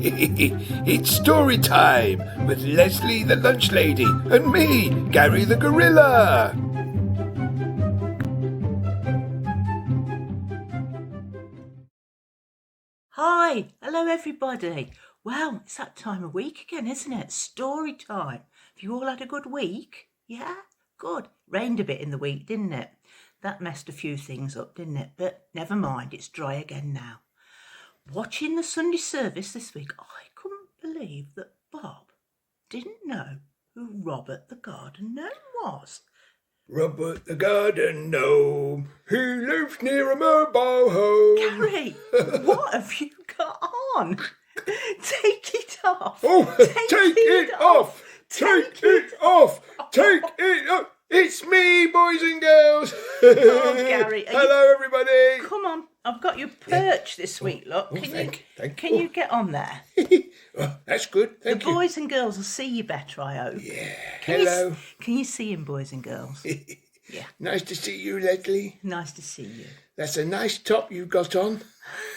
It's story time with Lesley the lunch lady and me, Gary the gorilla. Hi, hello everybody. Well, it's that time of week again, isn't it? Story time. Have you all had a good week? Yeah? Good. Rained a bit in the week, didn't it? That messed a few things up, didn't it? But never mind, it's dry again now. Watching the Sunday service this week, I couldn't believe that Bob didn't know who Robert the Garden Gnome was. Robert the garden gnome, he lives near a mobile home. Gary, what have you got on? Take it off. Oh, take it off. Take it off. Take it off. It's me, boys and girls. Oh, Gary. Hello, everybody. Come on, I've got your perch this week, look. Thank you. Can you get on there? Oh, that's good, thank The you. boys and girls will see you better, I hope. Yeah, Can you see him, boys and girls? Yeah. Nice to see you, Lesley. Nice to see you. That's a nice top you've got on.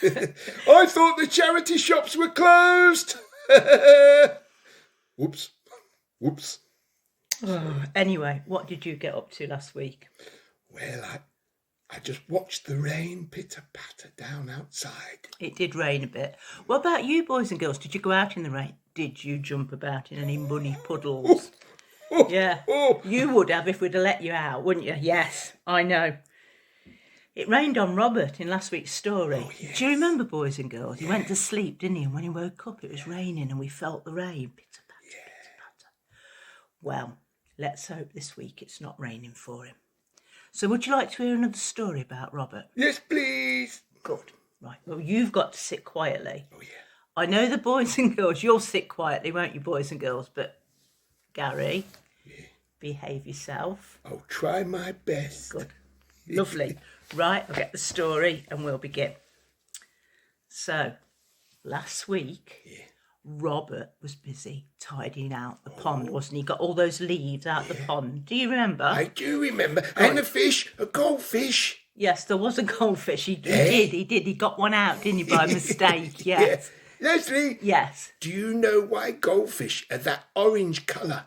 I thought the charity shops were closed. Whoops. Anyway, what did you get up to last week? Well, I just watched the rain pitter-patter down outside. It did rain a bit. What about you, boys and girls? Did you go out in the rain? Did you jump about in any muddy puddles? Yeah, you would have if we'd have let you out, wouldn't you? Yes, I know. It rained on Robert in last week's story. Oh, yes. Do you remember, boys and girls? He went to sleep, didn't he? And when he woke up, it was raining and we felt the rain. Pitter-patter, pitter-patter. Well, let's hope this week it's not raining for him. So would you like to hear another story about Robert? Yes, please. Good. Right. Well, you've got to sit quietly. Oh, yeah. I know the boys and girls, you'll sit quietly, won't you, boys and girls? But, Gary, behave yourself. I'll try my best. Good. Lovely. Right, I'll get the story and we'll begin. So, last week, Robert was busy tidying out the pond, wasn't he? Got all those leaves out the pond. Do you remember? I do remember. And a goldfish. Yes, there was a goldfish. He did. He got one out, didn't he, by mistake? Yes. Yeah. Lesley. Yes. Do you know why goldfish are that orange colour?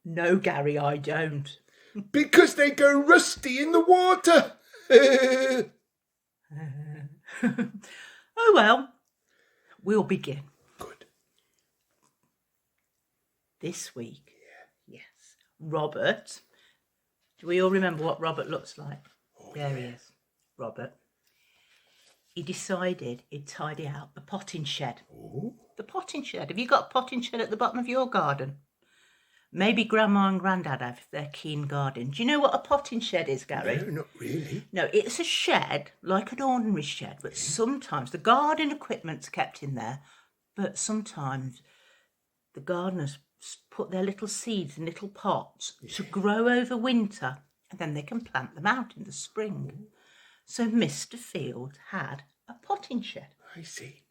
No, Gary, I don't. Because they go rusty in the water. Oh, well, we'll begin. Good. This week, yes, Robert. Do we all remember what Robert looks like? There he is, Robert. He decided he'd tidy out the potting shed. Ooh. The potting shed. Have you got a potting shed at the bottom of your garden? Maybe Grandma and Grandad have if they're keen gardening. Do you know what a potting shed is, Gary? No, not really. No, it's a shed, like an ordinary shed, but sometimes the garden equipment's kept in there, but sometimes the gardeners put their little seeds in little pots to grow over winter, and then they can plant them out in the spring. So Mr. Field had a potting shed. I see.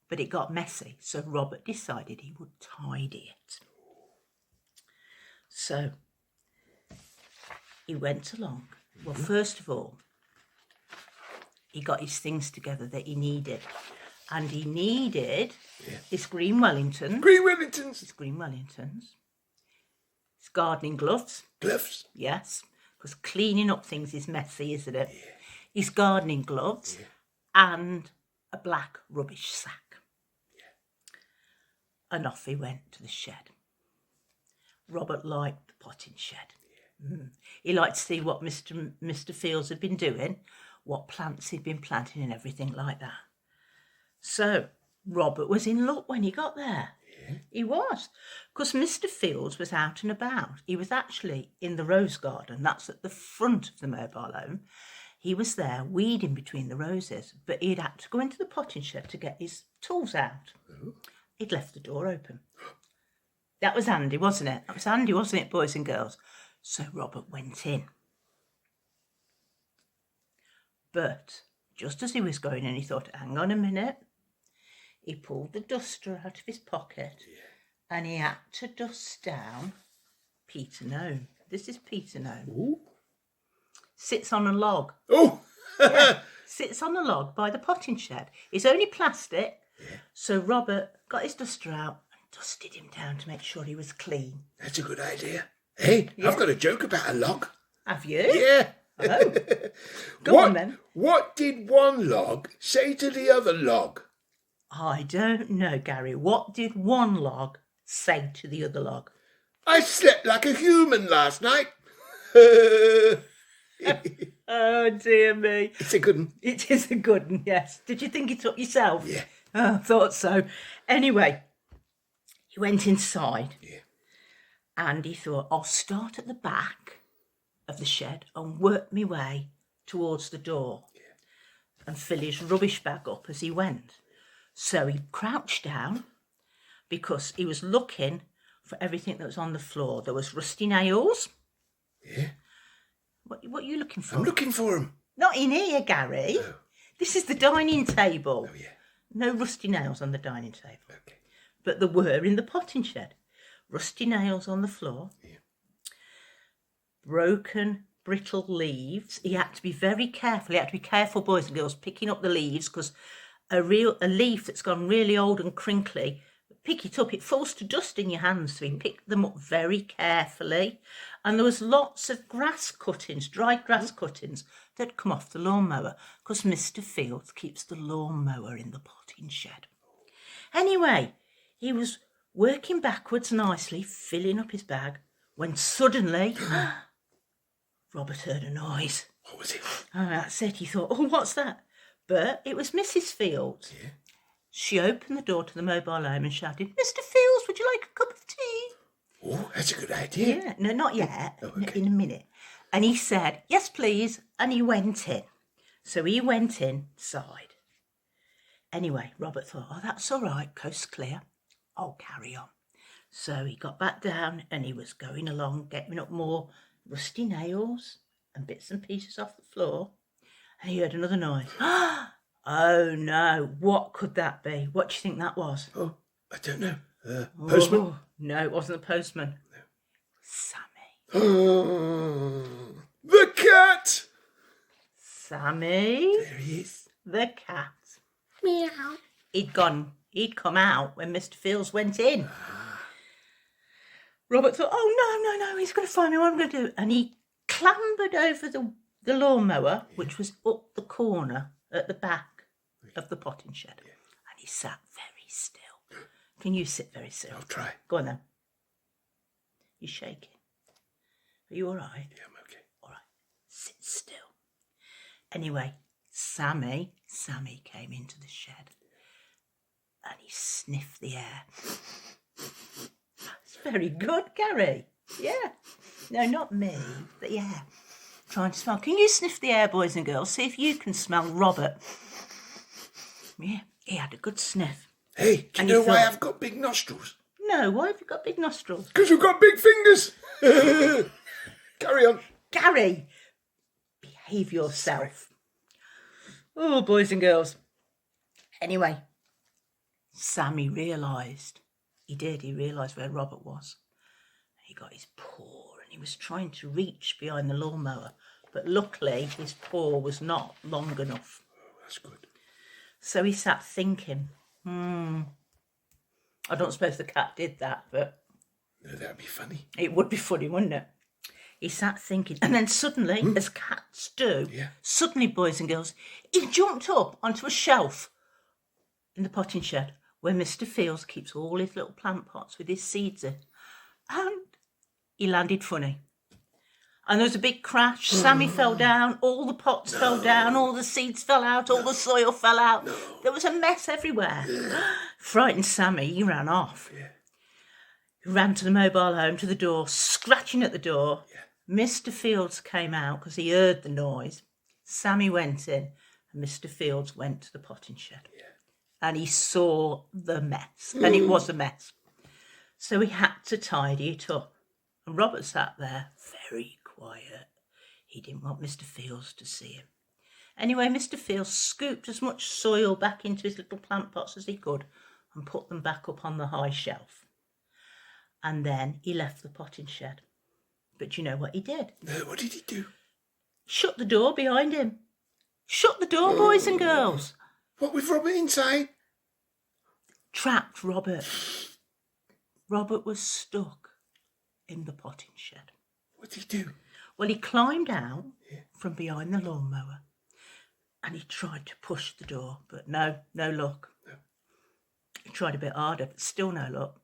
But it got messy, so Robert decided he would tidy it. So he went along. Well, first of all, he got his things together that he needed. And he needed his green Wellingtons. His green Wellingtons. His gardening gloves. Gloves? Yes, because cleaning up things is messy, isn't it? Yeah. His gardening gloves and a black rubbish sack. Yeah. And off he went to the shed. Robert liked the potting shed. He liked to see what Mr. Fields had been doing, what plants he'd been planting and everything like that. So Robert was in luck when he got there. Yeah. He was, because Mr. Fields was out and about. He was actually in the rose garden. That's at the front of the mobile home. He was there weeding between the roses, but he'd had to go into the potting shed to get his tools out. Oh. He'd left the door open. That was handy, wasn't it? That was handy, wasn't it, boys and girls? So Robert went in. But just as he was going in, he thought, hang on a minute. He pulled the duster out of his pocket and he had to dust down Peter Gnome. This is Peter Gnome. Ooh. Sits on a log. Oh! Yeah, sits on a log by the potting shed. It's only plastic, So Robert got his duster out and dusted him down to make sure he was clean. That's a good idea. Hey, I've got a joke about a log. Have you? Yeah. Oh. Go on then. What did one log say to the other log? I don't know, Gary. What did one log say to the other log? I slept like a human last night. Oh, dear me. It's a good one. It is a good one, yes. Did you think it up yourself? Yeah. Oh, I thought so. Anyway, he went inside. Yeah. And he thought, I'll start at the back of the shed and work my way towards the door and fill his rubbish bag up as he went. So he crouched down because he was looking for everything that was on the floor. There was rusty nails. Yeah. What are you looking for? I'm looking for them. Not in here, Gary. Oh. This is the dining table. Oh, yeah. No rusty nails on the dining table. Okay. But there were in the potting shed. Rusty nails on the floor. Yeah. Broken, brittle leaves. He had to be very careful. He had to be careful, boys and girls, picking up the leaves, because a leaf that's gone really old and crinkly, pick it up, it falls to dust in your hands. So he picked them up very carefully. And there was lots of grass cuttings, dried grass cuttings, that come off the lawnmower, because Mr. Fields keeps the lawnmower in the potting shed. Anyway, he was working backwards nicely, filling up his bag, when suddenly Robert heard a noise. What was it? And that's it. He thought, oh, what's that? But it was Mrs. Fields. Yeah. She opened the door to the mobile home and shouted, Mr. Fields, would you like a cup of tea? Oh, that's a good idea. Yeah, no, not yet. Oh, okay. In a minute. And he said, yes, please. And he went in. So he went inside. Anyway, Robert thought, oh, that's all right. Coast clear. I'll carry on. So he got back down and he was going along, getting up more rusty nails and bits and pieces off the floor. And he heard another noise. Oh, no. What could that be? What do you think that was? Oh, I don't know. Postman? Oh, no, it wasn't the postman. No. Sammy. The cat! Sammy, There he is. the cat. Meow. He'd come out when Mr. Fields went in. Robert thought, oh, no, he's going to find me, what I'm going to do. And he clambered over the lawnmower, which was up the corner at the back of the potting shed. Yeah. And he sat very still. Can you sit very still? I'll try. Go on then. You're shaking. Are you all right? Yeah, I'm okay. All right. Sit still. Anyway, Sammy came into the shed and he sniffed the air. It's very good, Gary. Yeah. No, not me, but yeah. Trying to smell. Can you sniff the air, boys and girls? See if you can smell Robert. Yeah, he had a good sniff. Hey, do you know why I've got big nostrils? No, why have you got big nostrils? Because you've got big fingers. Carry on. Gary, behave yourself. Oh, boys and girls. Anyway, Sammy realised. He realised where Robert was. He got his paw and he was trying to reach behind the lawnmower. But luckily, his paw was not long enough. Oh, that's good. So he sat thinking, I don't suppose the cat did that, but... No, that'd be funny. It would be funny, wouldn't it? He sat thinking, and then suddenly, as cats do, suddenly, boys and girls, he jumped up onto a shelf in the potting shed where Mr. Fields keeps all his little plant pots with his seeds in. And he landed funny. And there was a big crash. Sammy fell down. All the pots fell down. All the seeds fell out. All the soil fell out. There was a mess everywhere. Frightened Sammy, he ran off. Yeah. He ran to the mobile home, to the door, scratching at the door. Yeah. Mr. Fields came out because he heard the noise. Sammy went in and Mr. Fields went to the potting shed. Yeah. And he saw the mess. And it was a mess. So he had to tidy it up. And Robert sat there very quiet. He didn't want Mr. Fields to see him. Anyway, Mr. Fields scooped as much soil back into his little plant pots as he could and put them back up on the high shelf. And then he left the potting shed. But you know what he did? No, what did he do? Shut the door behind him. Shut the door, boys and girls. What, with Robert inside? trapped Robert. Robert was stuck in the potting shed. What did he do? Well, he climbed out from behind the lawnmower and he tried to push the door, but no luck. No. He tried a bit harder, but still no luck.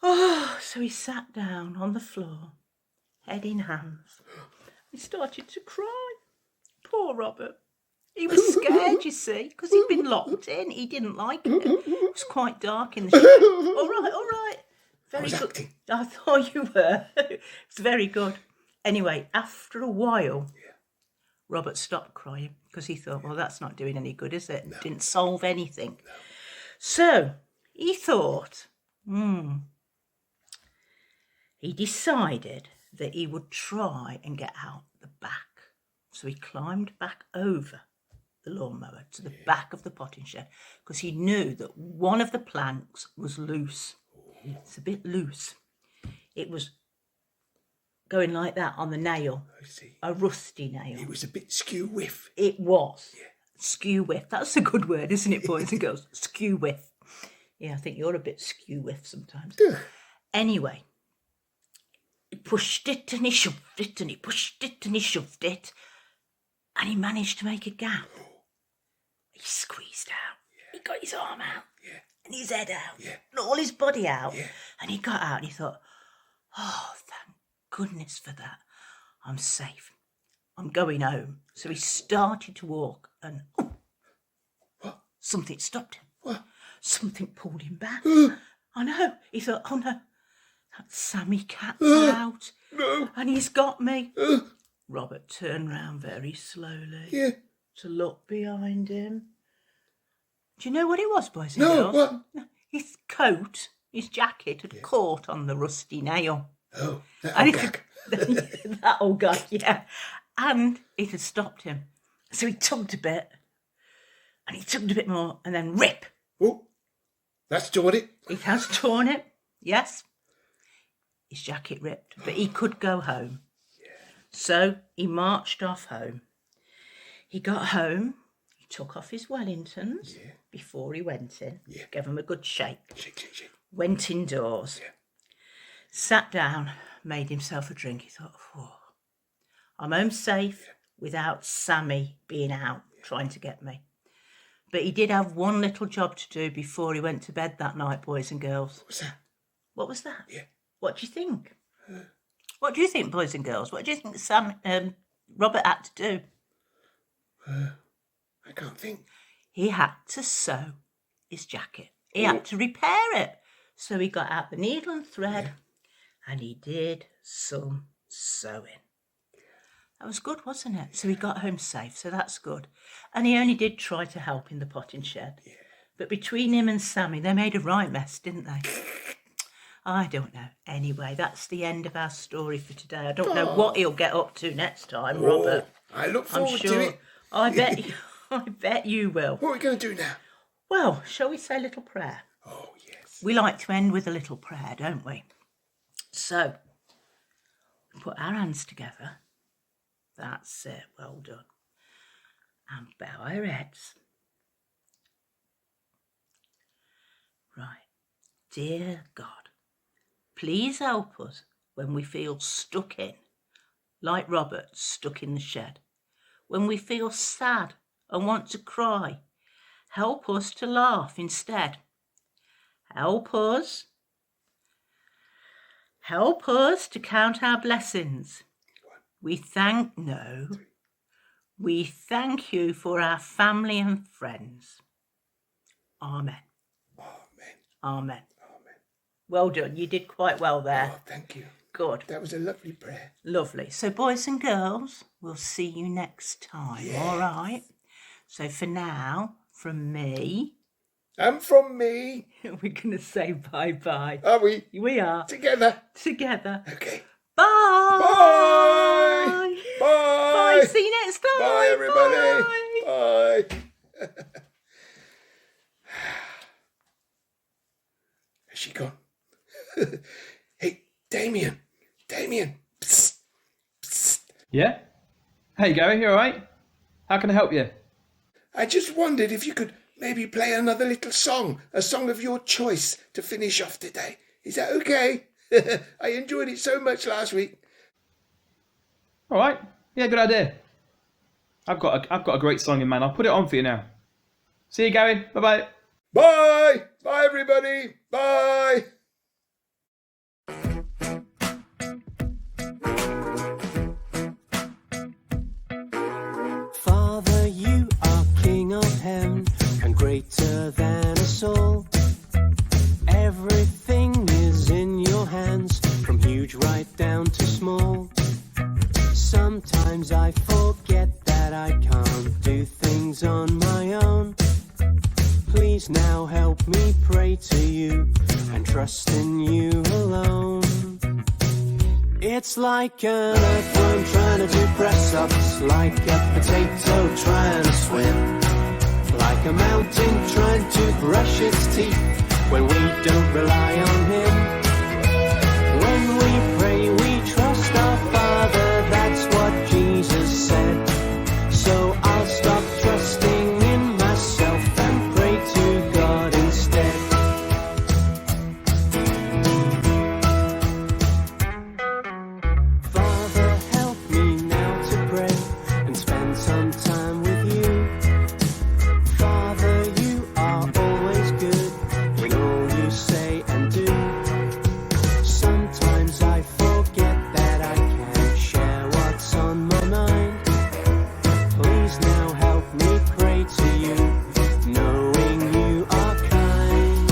Oh, so he sat down on the floor, head in hands. He started to cry. Poor Robert. He was scared, you see, because he'd been locked in. He didn't like it. It was quite dark in the shed. All right. Very good. Acting. I thought you were. It's very good. Anyway, after a while, Robert stopped crying because he thought, well, that's not doing any good, is it? No. Didn't solve anything. No. So he thought, he decided that he would try and get out the back. So he climbed back over the lawnmower to the back of the potting shed because he knew that one of the planks was loose. It's a bit loose. It was going like that on the nail. I see. A rusty nail. It was a bit skew-whiff. It was. Yeah. Skew-whiff. That's a good word, isn't it, boys and girls? Skew-whiff. Yeah, I think you're a bit skew-whiff sometimes. Anyway, he pushed it and he shoved it and he pushed it and he shoved it and he managed to make a gap. He squeezed out. He got his arm out and his head out and all his body out. And he got out and he thought, oh, thank goodness for that. I'm safe. I'm going home. So he started to walk and something stopped him. What? Something pulled him back. I know. He thought, oh no, that Sammy cat's out. No. And he's got me. Robert turned round very slowly to look behind him. Do you know what it was, boys and girls? What? His coat, his jacket had caught on the rusty nail. Oh, that And old gag. that old guy, yeah. And it had stopped him. So he tugged a bit. And he tugged a bit more. And then rip. Oh, that's torn it. He has torn it. Yes. His jacket ripped. But he could go home. So he marched off home. He got home. He took off his Wellingtons before he went in. Gave them a good shake. Shake. Went indoors. Sat down. Made himself a drink. He thought, oh, I'm home safe without Sammy being out trying to get me. But he did have one little job to do before he went to bed that night, boys and girls. What's that? What was that? Yeah. What do you think? What do you think, boys and girls? What do you think Robert had to do? I can't think. He had to sew his jacket. He had to repair it. So he got out the needle and thread and he did some sewing. That was good, wasn't it? So he got home safe, so that's good. And he only did try to help in the potting shed. Yeah. But between him and Sammy, they made a right mess, didn't they? I don't know. Anyway, that's the end of our story for today. I don't know what he'll get up to next time, Robert. I look I'm forward to sure. it. I bet you will. What are we going to do now? Well, shall we say a little prayer? Oh, yes. We like to end with a little prayer, don't we? So, put our hands together. That's it. Well done. And bow our heads. Right. Dear God, please help us when we feel stuck in, like Robert stuck in the shed. When we feel sad and want to cry, help us to laugh instead. Help us to count our blessings. We thank you for our family and friends. Amen. Amen. Well done. You did quite well there. Oh, thank you. Good. That was a lovely prayer. Lovely. So, boys and girls, we'll see you next time, all right? So, for now, from me... And from me. We're going to say bye-bye. Are we? We are. Together. Bye. Okay. Bye. Bye. Bye. See you next time. Bye, everybody. Bye. Bye. Has she gone? Hey, Damien. Psst. Psst. Yeah? Hey Gary, you alright? How can I help you? I just wondered if you could maybe play another little song, a song of your choice to finish off today. Is that okay? I enjoyed it so much last week. All right. Yeah, good idea. I've got a great song in mind. I'll put it on for you now. See you, Gary. Bye-bye. Bye. Bye, everybody. Bye. Father, you are King of heaven and greater than us all. Everything is in your hands, from huge right down to small. Sometimes I forget that I can't do things on my own. Please now help me pray to you and trust in you alone. It's like an earthworm trying to do press-ups, like a potato trying to swim, like a mountain trying to brush its teeth when we don't rely on him. When we pray, we trust our Father, that's what Jesus said. So I'll stop trusting in myself and pray to God instead. Father, help me now to pray and spend some time with you. Father, you are always good in all you say and do. Sometimes I forget that I can't share what's on my mind. Please now help me pray to you, knowing you are kind.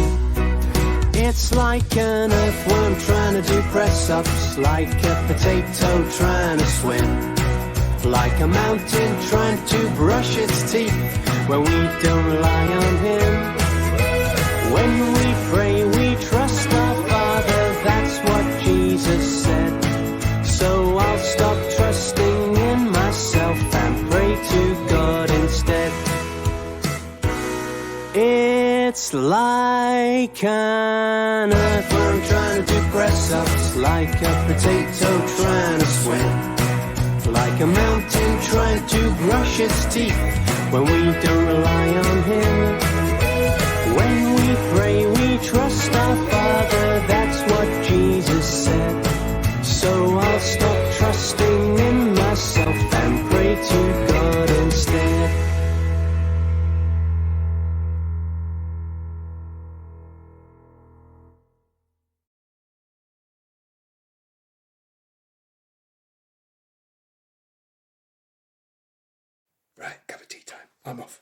It's like an earthworm trying to do press-ups, like a potato trying to swim, like a mountain trying to brush its teeth when we don't rely on him. When we pray, we trust our Father, that's what Jesus said. So I'll stop trusting in myself and pray to God instead. It's like an earthworm trying to do press-ups, like a potato trying to swim, like a mountain trying to brush its teeth when we don't rely on him. When we pray, we trust our Father, that's what Jesus said. So I'll stop trusting in myself and pray to God instead. Right, cup of tea time. I'm off.